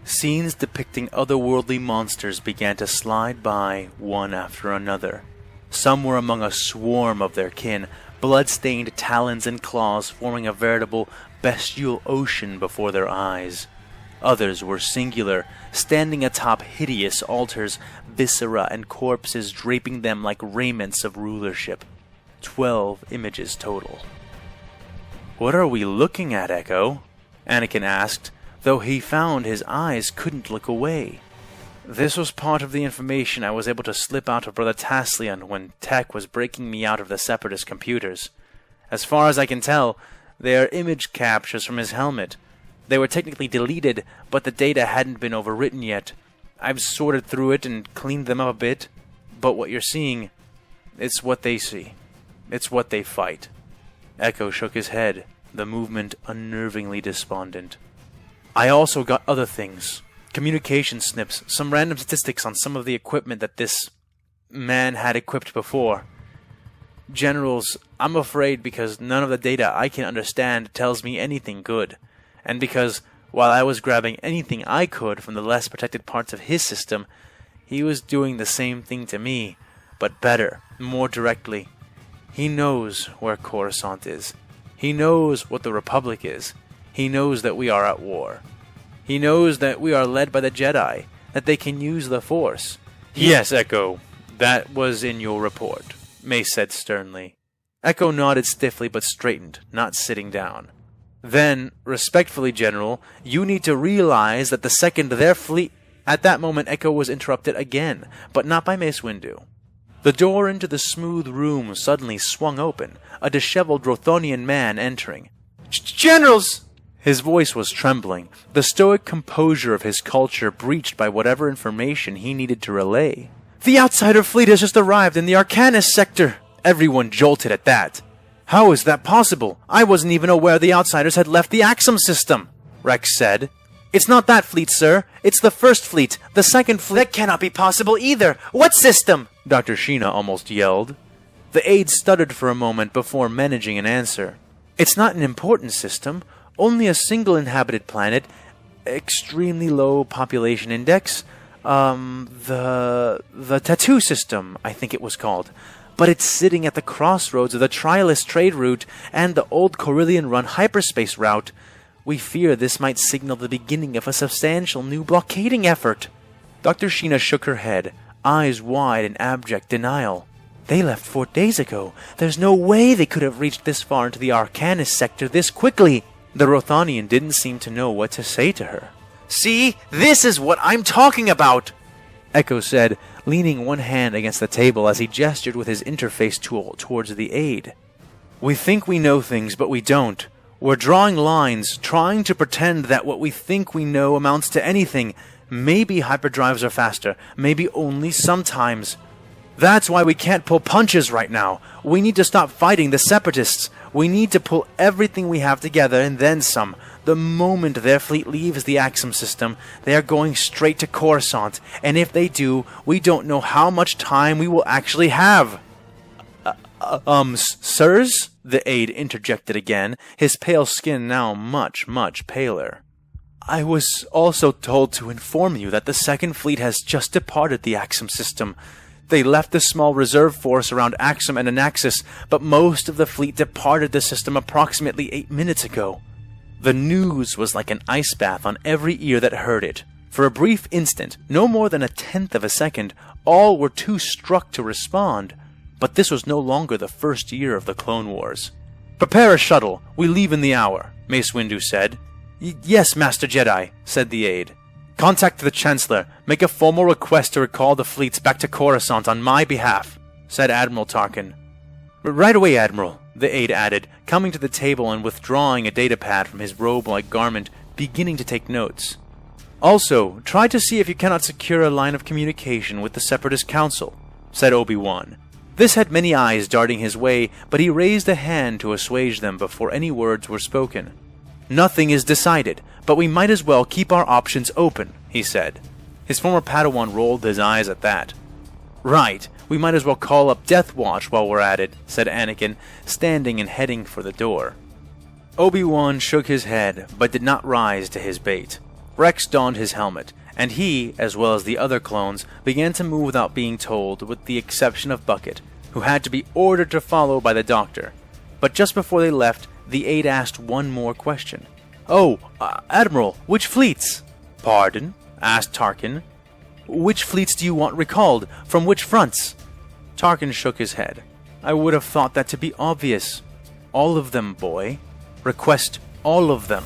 Scenes depicting otherworldly monsters began to slide by, one after another. Some were among a swarm of their kin, blood-stained talons and claws forming a veritable bestial ocean before their eyes. Others were singular, standing atop hideous altars, viscera and corpses draping them like raiments of rulership. 12 images total. "What are we looking at, Echo?" Anakin asked, though he found his eyes couldn't look away. "This was part of the information I was able to slip out of Brother Taslian when Tech was breaking me out of the Separatist computers. As far as I can tell, they are image captures from his helmet. They were technically deleted, but the data hadn't been overwritten yet. I've sorted through it and cleaned them up a bit, but what you're seeing, it's what they see. It's what they fight." Echo shook his head, the movement unnervingly despondent. "I also got other things. Communication snips, some random statistics on some of the equipment that this man had equipped before. Generals, I'm afraid because none of the data I can understand tells me anything good. And because, while I was grabbing anything I could from the less protected parts of his system, he was doing the same thing to me, but better, more directly. He knows where Coruscant is. He knows what the Republic is. He knows that we are at war. He knows that we are led by the Jedi, that they can use the Force." "Yes, Echo, that was in your report," Mace said sternly. Echo nodded stiffly but straightened, not sitting down. "Then, respectfully, General, you need to realize that the second their fleet..." At that moment, Echo was interrupted again, but not by Mace Windu. The door into the smooth room suddenly swung open, a disheveled Rothonian man entering. "Generals!" His voice was trembling, the stoic composure of his culture breached by whatever information he needed to relay. "The outsider fleet has just arrived in the Arcanus sector!" Everyone jolted at that. "How is that possible? I wasn't even aware the outsiders had left the Axum system," Rex said. "It's not that fleet, sir. It's the first fleet. The second fleet—" "That cannot be possible either! What system?" Dr. Shina almost yelled. The aide stuttered for a moment before managing an answer. "It's not an important system. Only a single inhabited planet. Extremely low population index. The tattoo system, I think it was called. But it's sitting at the crossroads of the Trialist trade route and the old Corellian-run hyperspace route. We fear this might signal the beginning of a substantial new blockading effort." Dr. Shina shook her head, eyes wide in abject denial. "They left 4 days ago. There's no way they could have reached this far into the Arcanus sector this quickly." The Rothanian didn't seem to know what to say to her. "See? This is what I'm talking about!" Echo said, leaning one hand against the table as he gestured with his interface tool towards the aide. "We think we know things, but we don't. We're drawing lines, trying to pretend that what we think we know amounts to anything. Maybe hyperdrives are faster, maybe only sometimes. That's why we can't pull punches right now. We need to stop fighting the Separatists. We need to pull everything we have together and then some. The moment their fleet leaves the Axum system, they are going straight to Coruscant, and if they do, we don't know how much time we will actually have." Sirs?" The aide interjected again, his pale skin now much, much paler. "I was also told to inform you that the Second Fleet has just departed the Axum system. They left the small reserve force around Axum and Anaxis, but most of the fleet departed the system approximately 8 minutes ago." The news was like an ice bath on every ear that heard it. For a brief instant, no more than a tenth of a second, all were too struck to respond. But this was no longer the first year of the Clone Wars. "Prepare a shuttle. We leave in the hour," Mace Windu said. "Yes, Master Jedi," said the aide. "Contact the Chancellor. Make a formal request to recall the fleets back to Coruscant on my behalf," said Admiral Tarkin. "Right away, Admiral," the aide added, coming to the table and withdrawing a datapad from his robe-like garment, beginning to take notes. "Also, try to see if you cannot secure a line of communication with the Separatist Council," said Obi-Wan. This had many eyes darting his way, but he raised a hand to assuage them before any words were spoken. "Nothing is decided, but we might as well keep our options open," he said. His former Padawan rolled his eyes at that. "Right, we might as well call up Death Watch while we're at it," said Anakin, standing and heading for the door. Obi-Wan shook his head, but did not rise to his bait. Rex donned his helmet, and he, as well as the other clones, began to move without being told, with the exception of Bucket, who had to be ordered to follow by the Doctor. But just before they left, the aide asked one more question. Admiral, which fleets?" "Pardon?" asked Tarkin. "Which fleets do you want recalled? From which fronts?" Tarkin shook his head. "I would have thought that to be obvious. All of them, boy. Request all of them."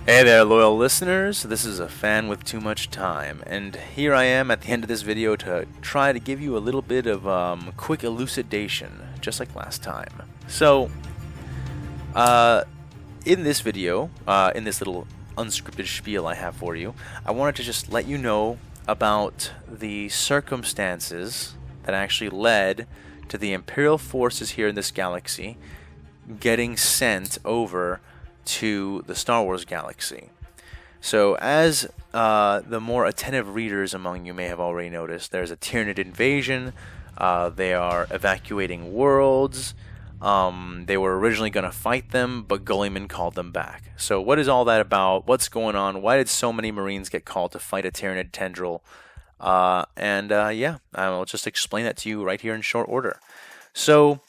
Hey there, loyal listeners. This is a fan with too much time, and here I am at the end of this video to try to give you a little bit of quick elucidation, just like last time. So, in this video, in this little unscripted spiel I have for you, I wanted to just let you know about the circumstances that actually led to the Imperial forces here in this galaxy getting sent over to the Star Wars galaxy. So, as the more attentive readers among you may have already noticed, there's a Tyranid invasion. They are evacuating worlds. They were originally going to fight them, but Gulliman called them back. So what is all that about? What's going on? Why did so many Marines get called to fight a Tyranid tendril? Yeah, I'll just explain that to you right here in short order. So,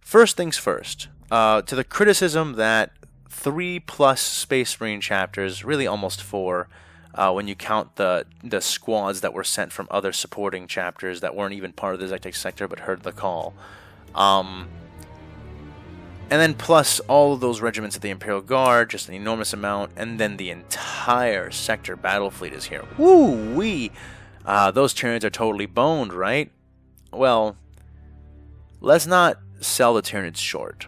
first things first. To the criticism that 3+ Space Marine chapters, really almost 4, when you count the squads that were sent from other supporting chapters that weren't even part of the Galactic sector but heard the call. And then plus all of those regiments of the Imperial Guard, just an enormous amount, and then the entire sector battle fleet is here. Woo-wee! Those Tyranids are totally boned, right? Well, let's not sell the Tyranids short.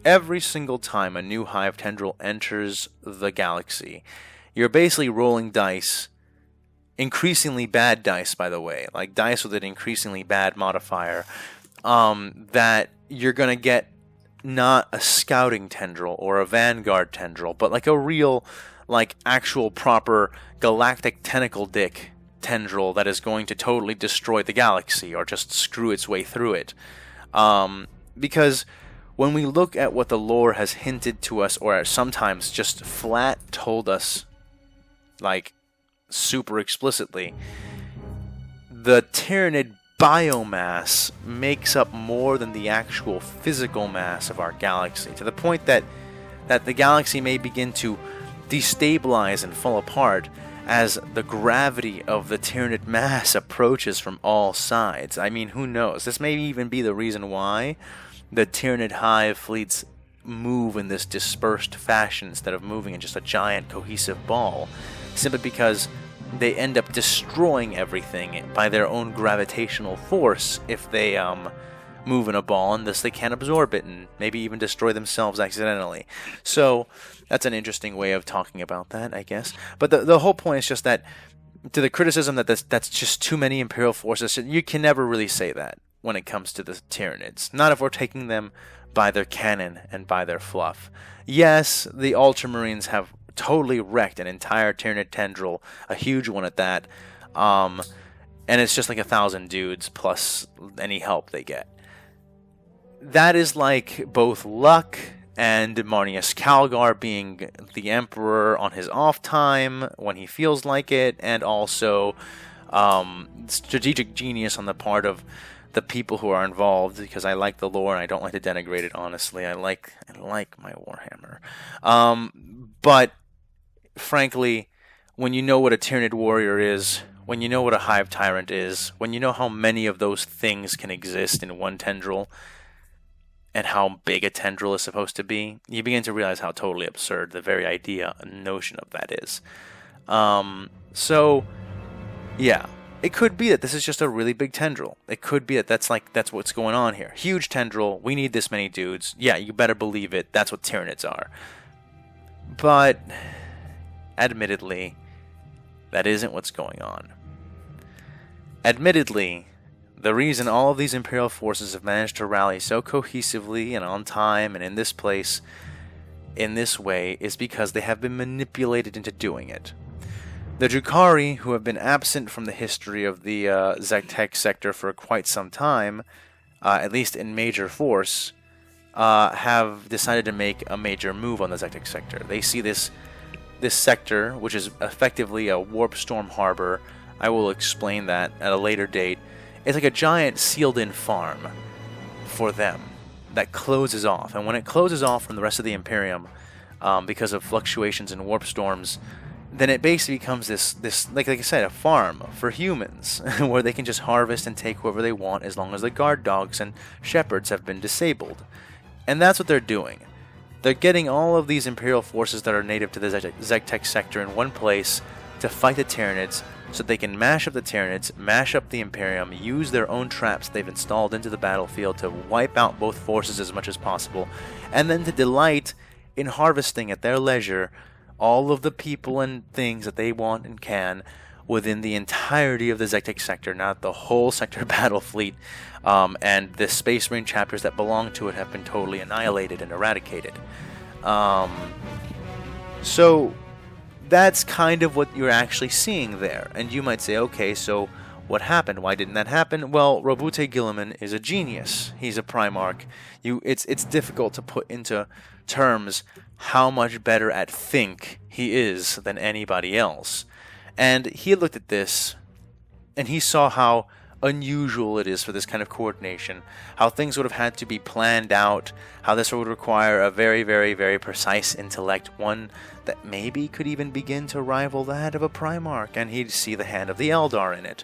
Every single time a new Hive tendril enters the galaxy, you're basically rolling dice, increasingly bad dice, by the way, like dice with an increasingly bad modifier, that you're going to get not a scouting tendril or a vanguard tendril, but like a real, like actual proper galactic tentacle dick tendril that is going to totally destroy the galaxy or just screw its way through it. Because when we look at what the lore has hinted to us, or sometimes just flat told us, like super explicitly, the Tyranid biomass makes up more than the actual physical mass of our galaxy, to the point that the galaxy may begin to destabilize and fall apart as the gravity of the Tyranid mass approaches from all sides. I mean, who knows? This may even be the reason why the Tyranid Hive fleets move in this dispersed fashion instead of moving in just a giant cohesive ball, simply because they end up destroying everything by their own gravitational force if they move in a ball, and thus they can't absorb it and maybe even destroy themselves accidentally. So that's an interesting way of talking about that, I guess. But the whole point is just that, to the criticism that that's just too many Imperial forces, you can never really say that when it comes to the Tyranids. Not if we're taking them by their canon and by their fluff. Yes, the Ultramarines have totally wrecked an entire Tyranid tendril, a huge one at that, and it's just like 1,000 dudes plus any help they get. That is like both luck and Marnius Calgar being the Emperor on his off time when he feels like it, and also strategic genius on the part of the people who are involved, because I like the lore and I don't like to denigrate it, honestly. I like my Warhammer. But frankly, when you know what a Tyranid warrior is, when you know what a Hive tyrant is, when you know how many of those things can exist in one tendril, and how big a tendril is supposed to be, you begin to realize how totally absurd the very idea and notion of that is. So, yeah. It could be that this is just a really big tendril. It could be that that's what's going on here. Huge tendril, we need this many dudes. Yeah, you better believe it, that's what Tyranids are. But, admittedly, that isn't what's going on. Admittedly, the reason all of these Imperial forces have managed to rally so cohesively and on time and in this place, in this way, is because they have been manipulated into doing it. The Drukhari, who have been absent from the history of the Galactic sector for quite some time, at least in major force, have decided to make a major move on the Galactic sector. They see this sector, which is effectively a warp storm harbor. I will explain that at a later date. It's like a giant sealed-in farm for them that closes off. And when it closes off from the rest of the Imperium, because of fluctuations in warp storms, then it basically becomes this like I said, a farm for humans, where they can just harvest and take whoever they want as long as the guard dogs and shepherds have been disabled. And that's what they're doing. They're getting all of these Imperial forces that are native to the Galactic sector in one place to fight the Tyranids, so they can mash up the Tyranids, mash up the Imperium, use their own traps they've installed into the battlefield to wipe out both forces as much as possible, and then to delight in harvesting at their leisure all of the people and things that they want and can within the entirety of the Galactic sector, not the whole sector battle fleet, and the Space Marine chapters that belong to it have been totally annihilated and eradicated. So that's kind of what you're actually seeing there. And you might say, okay, so what happened? Why didn't that happen? Well, Roboute Guilliman is a genius. He's a Primarch. It's difficult to put into terms how much better at think he is than anybody else. And he looked at this, and he saw how unusual it is for this kind of coordination, how things would have had to be planned out, how this would require a very, very, very precise intellect, one that maybe could even begin to rival that of a Primarch, and he'd see the hand of the Eldar in it.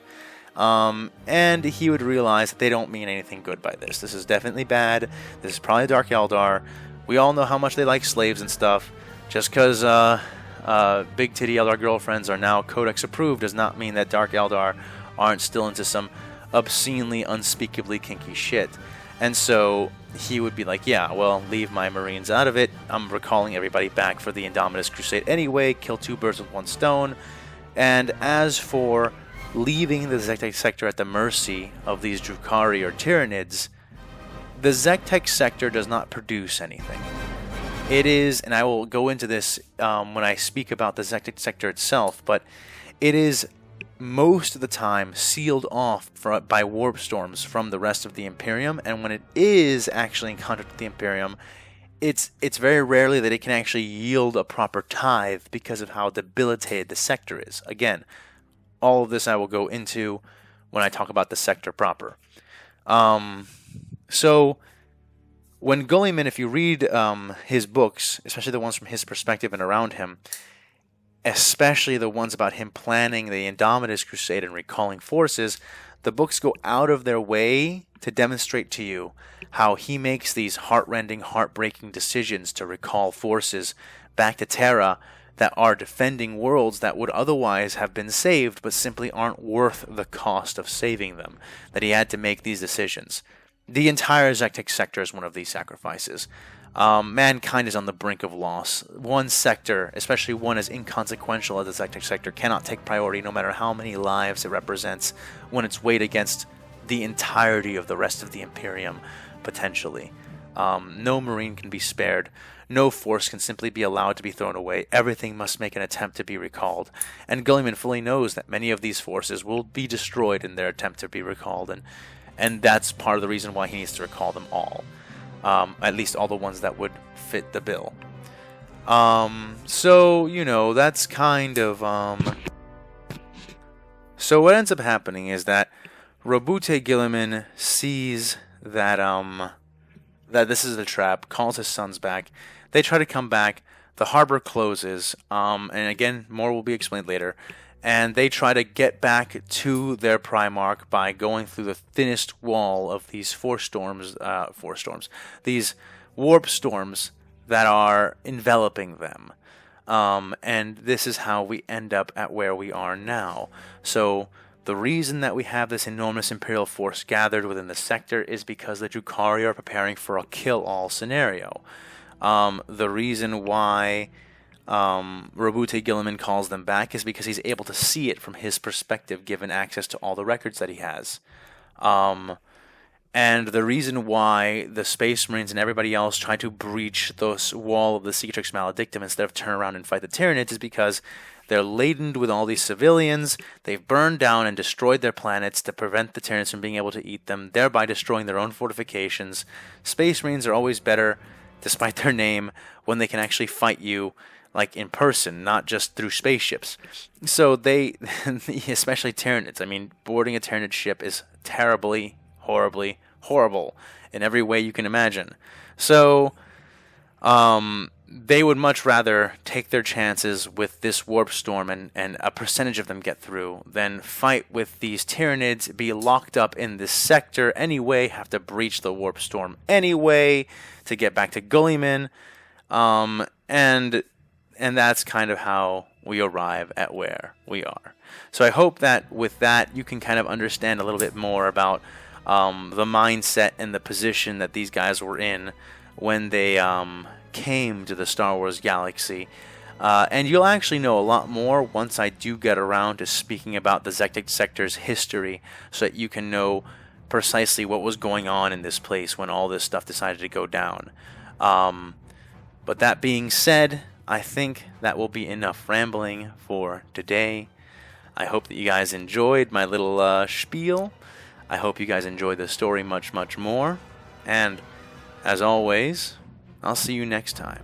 And he would realize that they don't mean anything good by this. This is definitely bad. This is probably Dark Eldar. We all know how much they like slaves and stuff. Just because big titty Eldar girlfriends are now Codex approved does not mean that Dark Eldar aren't still into some obscenely, unspeakably kinky shit. And so he would be like, yeah, well, leave my Marines out of it. I'm recalling everybody back for the Indominus Crusade anyway. Kill two birds with one stone. And as for leaving the Galactic sector at the mercy of these Drukhari or Tyranids, the Galactic sector does not produce anything. It is, and I will go into this when I speak about the Galactic sector itself, but it is most of the time sealed off by warp storms from the rest of the Imperium, and when it is actually in contact with the Imperium, it's very rarely that it can actually yield a proper tithe because of how debilitated the sector is. Again, all of this I will go into when I talk about the sector proper. So when Gulliman, if you read his books, especially the ones from his perspective and around him, especially the ones about him planning the Indominus Crusade and recalling forces, the books go out of their way to demonstrate to you how he makes these heart-rending, heartbreaking decisions to recall forces back to Terra that are defending worlds that would otherwise have been saved but simply aren't worth the cost of saving them, that he had to make these decisions. The entire Galactic sector is one of these sacrifices. Mankind is on the brink of loss. One sector, especially one as inconsequential as the Galactic sector, cannot take priority no matter how many lives it represents when it's weighed against the entirety of the rest of the Imperium, potentially. No Marine can be spared. No force can simply be allowed to be thrown away. Everything must make an attempt to be recalled. And Gulliman fully knows that many of these forces will be destroyed in their attempt to be recalled, and that's part of the reason why he needs to recall them all. At least all the ones that would fit the bill. So, you know, that's kind of... So what ends up happening is that Roboute Guilliman sees that that this is a trap, calls his sons back. They try to come back. The harbor closes, and again, more will be explained later. And they try to get back to their Primarch by going through the thinnest wall of these these warp storms that are enveloping them. And this is how we end up at where we are now. So the reason that we have this enormous Imperial force gathered within the sector is because the Drukhari are preparing for a kill-all scenario. The reason why Roboute Guilliman calls them back is because he's able to see it from his perspective, given access to all the records that he has. And the reason why the Space Marines and everybody else try to breach this wall of the Cicatrix Maledictum instead of turn around and fight the Tyranids is because they're laden with all these civilians. They've burned down and destroyed their planets to prevent the Tyranids from being able to eat them, thereby destroying their own fortifications. Space Marines are always better, despite their name, when they can actually fight you like in person, not just through spaceships. So they, especially Tyranids, I mean, boarding a Tyranid ship is terribly, horribly, horrible in every way you can imagine. So they would much rather take their chances with this warp storm and a percentage of them get through than fight with these Tyranids, be locked up in this sector anyway, have to breach the warp storm anyway to get back to Gulliman, and that's kind of how we arrive at where we are. So I hope that with that you can kind of understand a little bit more about the mindset and the position that these guys were in when they came to the Star Wars galaxy. And you'll actually know a lot more once I do get around to speaking about the Galactic sector's history, so that you can know precisely what was going on in this place when all this stuff decided to go down. But that being said, I think that will be enough rambling for today. I hope that you guys enjoyed my little spiel. I hope you guys enjoyed the story much, much more. And as always, I'll see you next time.